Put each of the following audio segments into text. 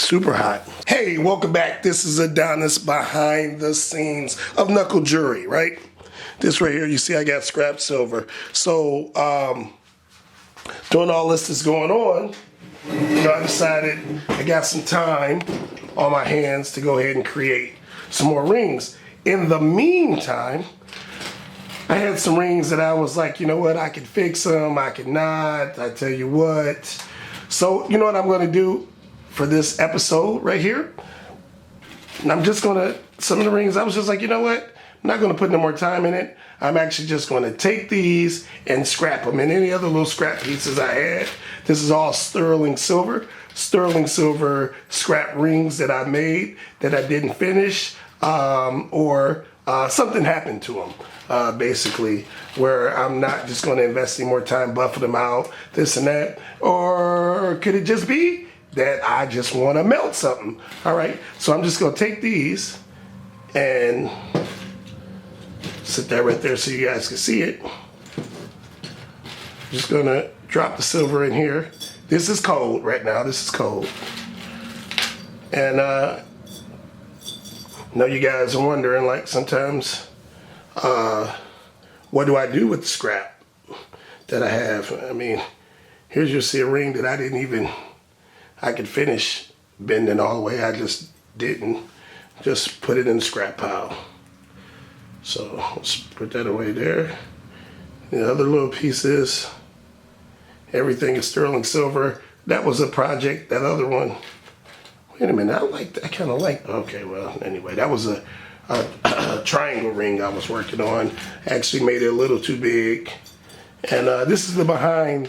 Super hot. Hey, welcome back. This is Adonis behind the scenes of Knuckle Jewelry, right? This right here, you see I got scrap silver. So, doing all this is going on, I decided I got some time on my hands to go ahead and create some more rings. In the meantime, I had some rings that I was like, you know what, I could fix them, I could not, I tell you what. So, you know what I'm gonna do for this episode right here? And I'm just gonna, some of the rings, I was just like, you know what, I'm not gonna put no more time in it. I'm actually just gonna take these and scrap them, and any other little scrap pieces I had. This is all sterling silver scrap rings that I made that I didn't finish, or something happened to them, basically, where I'm not just going to invest any more time buffing them out, this and that. Or could it just be that I just want to melt something? All right, so I'm just going to take these and sit that right there so you guys can see it. Just going to drop the silver in here. This is cold right now. This is cold. And I know you guys are wondering, like, sometimes, what do I do with the scrap that I have? I mean, here's you'll see a ring that I could finish bending all the way. I just didn't. Just put it in the scrap pile. So let's put that away there. The other little pieces, everything is sterling silver. That was a project, that other one. Wait a minute, I kind of like, okay, well, anyway, that was a triangle ring I was working on. Actually made it a little too big. And this is the behind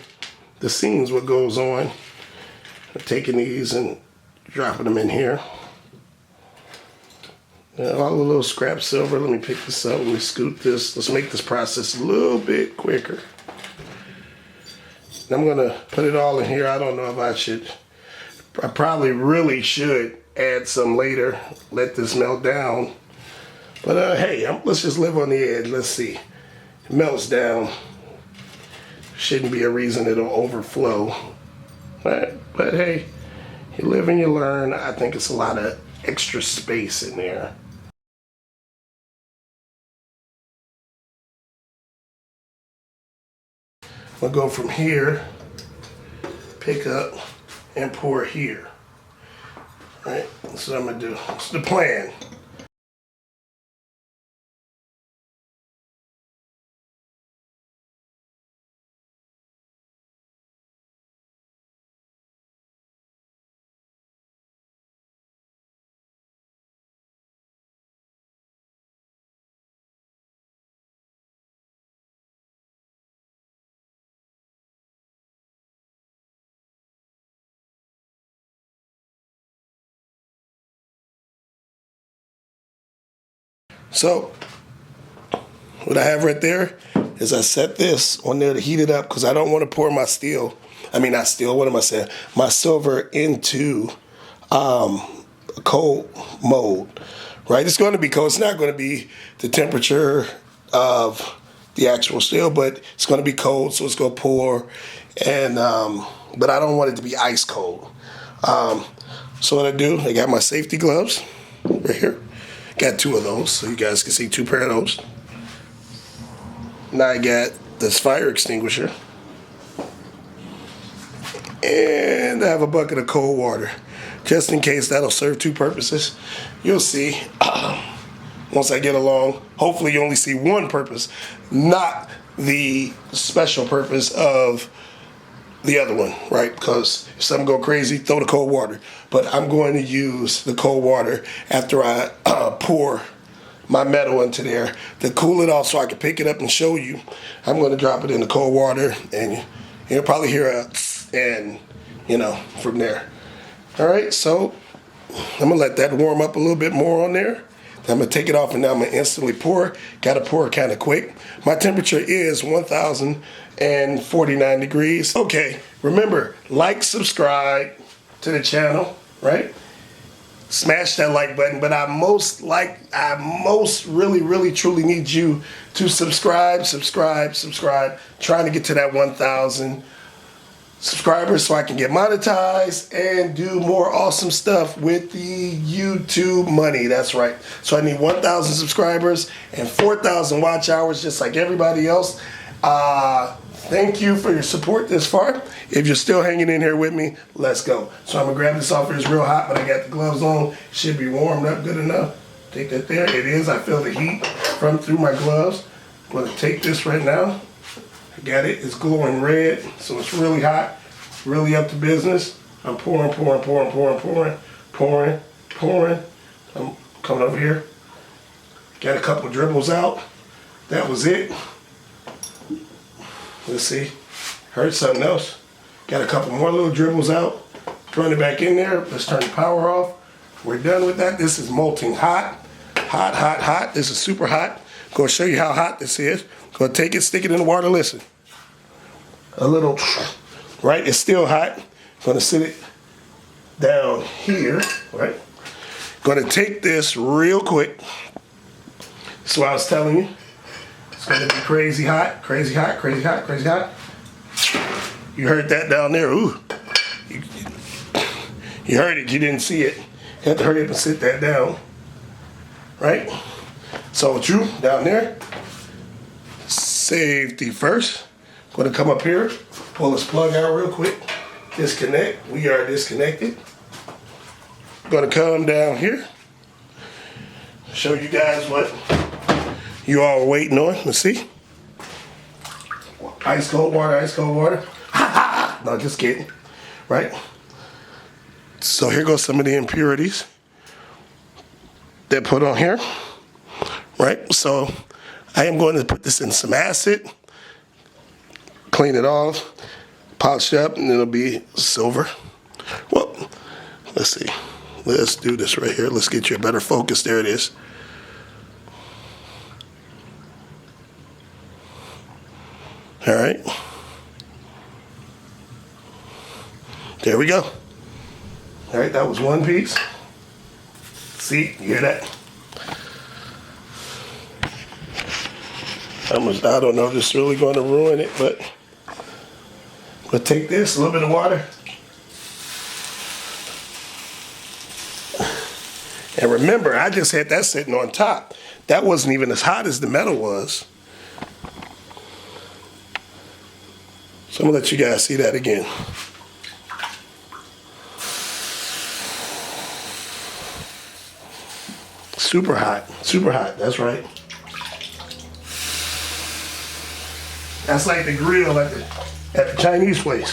the scenes, what goes on. I'm taking these and dropping them in here. All the little scrap silver. Let me pick this up, let me scoop this. Let's make this process a little bit quicker. I'm gonna put it all in here. I don't know if I probably really should add some later, let this melt down. But hey, let's just live on the edge. Let's see. It melts down. Shouldn't be a reason it'll overflow. But hey, you live and you learn. I think it's a lot of extra space in there. We'll go from here, pick up, and pour here. All right, that's what I'm gonna do. It's the plan. So, what I have right there is I set this on there to heat it up because I don't want to pour my my silver into a cold mold, right? It's going to be cold. It's not going to be the temperature of the actual steel, but it's going to be cold, so it's going to pour. And but I don't want it to be ice cold. So what I do, I got my safety gloves right here. Got two of those, so you guys can see two pair of those. Now I got this fire extinguisher. And I have a bucket of cold water. Just in case, that'll serve two purposes. You'll see, once I get along, hopefully you only see one purpose, not the special purpose of the other one, right? Because if something go crazy, throw the cold water. But I'm going to use the cold water after I pour my metal into there to cool it off so I can pick it up and show you. I'm going to drop it in the cold water, and you'll probably hear a and from there. All right, so I'm gonna let that warm up a little bit more on there. Then I'm gonna take it off, and now I'm gonna instantly pour. Gotta pour kind of quick. My temperature is 1,049 degrees. Okay, remember, like, subscribe to the channel, right? Smash that like button, but I most really truly need you to subscribe. Trying to get to that 1,000 subscribers so I can get monetized and do more awesome stuff with the YouTube money. That's right. So I need 1,000 subscribers and 4,000 watch hours just like everybody else. Thank you for your support this far. If you're still hanging in here with me, let's go. So I'm gonna grab this off here. It's real hot, but I got the gloves on. Should be warmed up good enough. Take that there. It is. I feel the heat from through my gloves. I'm gonna take this right now. I got it. It's glowing red, so it's really hot. Really up to business. I'm pouring. I'm coming over here. Got a couple dribbles out. That was it. Let's see. Heard something else. Got a couple more little dribbles out. Throwing it back in there. Let's turn the power off. We're done with that. This is molting hot. Hot. This is super hot. Gonna show you how hot this is. Gonna take it, stick it in the water, listen. A little, right? It's still hot. Gonna sit it down here, right? Gonna take this real quick. So I was telling you, it's gonna be crazy hot. You heard that down there, ooh. You heard it, you didn't see it. You have to hurry up and sit that down, right? So with you down there, safety first. Gonna come up here, pull this plug out real quick, disconnect. We are disconnected. Gonna come down here, show you guys what you all are waiting on. Let's see. Ice cold water. No, just kidding, right? So here goes some of the impurities that put on here, right? So I am going to put this in some acid, clean it off, polish it up, and it'll be silver. Well, let's see. Let's do this right here. Let's get you a better focus. There it is. All right. There we go. All right, that was one piece. See, you hear that? I don't know if this is really going to ruin it, but we'll take this, a little bit of water. And remember, I just had that sitting on top. That wasn't even as hot as the metal was. So I'm gonna let you guys see that again. Super hot, that's right. That's like the grill at the Chinese place.